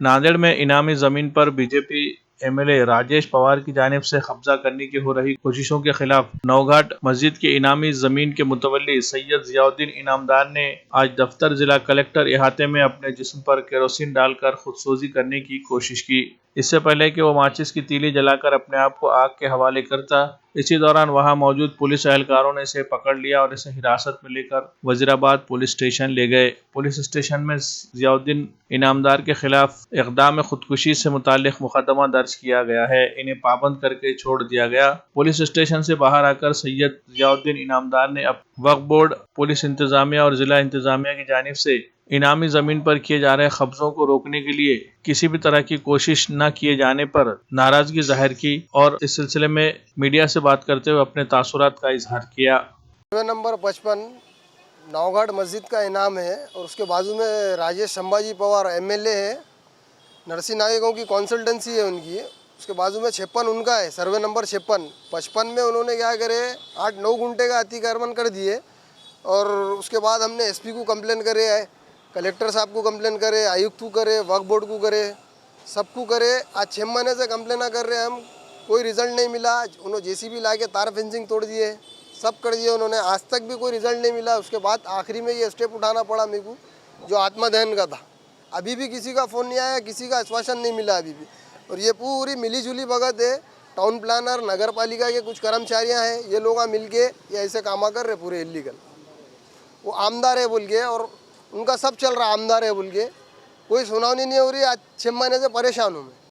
नांदेड़ में इनामी जमीन पर बीजेपी एमएलए राजेश पवार की जानिब से कब्जा करने की हो रही कोशिशों के खिलाफ नौघाट मस्जिद की इनामी जमीन के मुतवल्ली सैयद जियाउद्दीन इनामदार ने आज दफ्तर जिला कलेक्टर इहाते में अपने जिस्म पर केरोसिन डालकर खुदसोजी करने की कोशिश की। इससे पहले कि वो माचिस की तीली जलाकर अपने आप को आग के हवाले करता, इसी दौरान वहां मौजूद पुलिस एहलकारों ने इसे पकड़ लिया और इसे हिरासत में लेकर वजीराबाद पुलिस स्टेशन ले गए। पुलिस स्टेशन में जियाउद्दीन इनामदार के खिलाफ इक़दाम खुदकुशी से मुताल्लिक मुकदमा दर्ज किया गया है। इन्हें पाबंद करके छोड़ दिया गया। पुलिस स्टेशन से बाहर आकर सैयद जियाउद्दीन इनामदार ने अब वक्फ बोर्ड, पुलिस इंतजामिया और जिला इंतजामिया की जानिब से इनामी जमीन पर किए जा रहे कब्जों को रोकने के लिए किसी भी तरह की कोशिश न किए जाने पर नाराजगी जाहिर की और इस सिलसिले में मीडिया से बात करते हुए अपने तासुरात का इजहार किया। सर्वे नंबर 55 नौघाट मस्जिद का इनाम है और उसके बाजू में राजेश संभाजी पवार एमएलए है, नरसिंह नायकों की कंसल्टेंसी है उनकी। उसके बाजू में 56 उनका है, सर्वे नंबर 56 में उन्होंने क्या करे 8-9 घंटे का अतिक्रमण कर दिए और उसके बाद हमने एसपी को कंप्लेन करे, कलेक्टर साहब को कंप्लेन करे, आयुक्त को करे, वक्फ बोर्ड को करे, सबको करे। आज 6 महीने से कंप्लेन कर रहे हैं हम, कोई रिजल्ट नहीं मिला। उन्होंने जेसीबी ला के तार फेंसिंग तोड़ दिए, सब कर दिए उन्होंने, आज तक भी कोई रिजल्ट नहीं मिला। उसके बाद आखिरी में ये स्टेप उठाना पड़ा मेरे को, जो आत्मदहन का था। अभी भी किसी का फ़ोन नहीं आया, किसी का आश्वासन नहीं मिला अभी भी। और ये पूरी मिली जुली भगत है, टाउन प्लानर, नगर पालिका के कुछ कर्मचारियाँ हैं, ये लोग मिल के ये ऐसे काम कर रहे पूरे इलीगल। वो आमदार है बोल के और उनका सब चल रहा, आमदार है बोल के कोई सुनावनी नहीं हो रही। आज 6 महीने से परेशान हूँ मैं।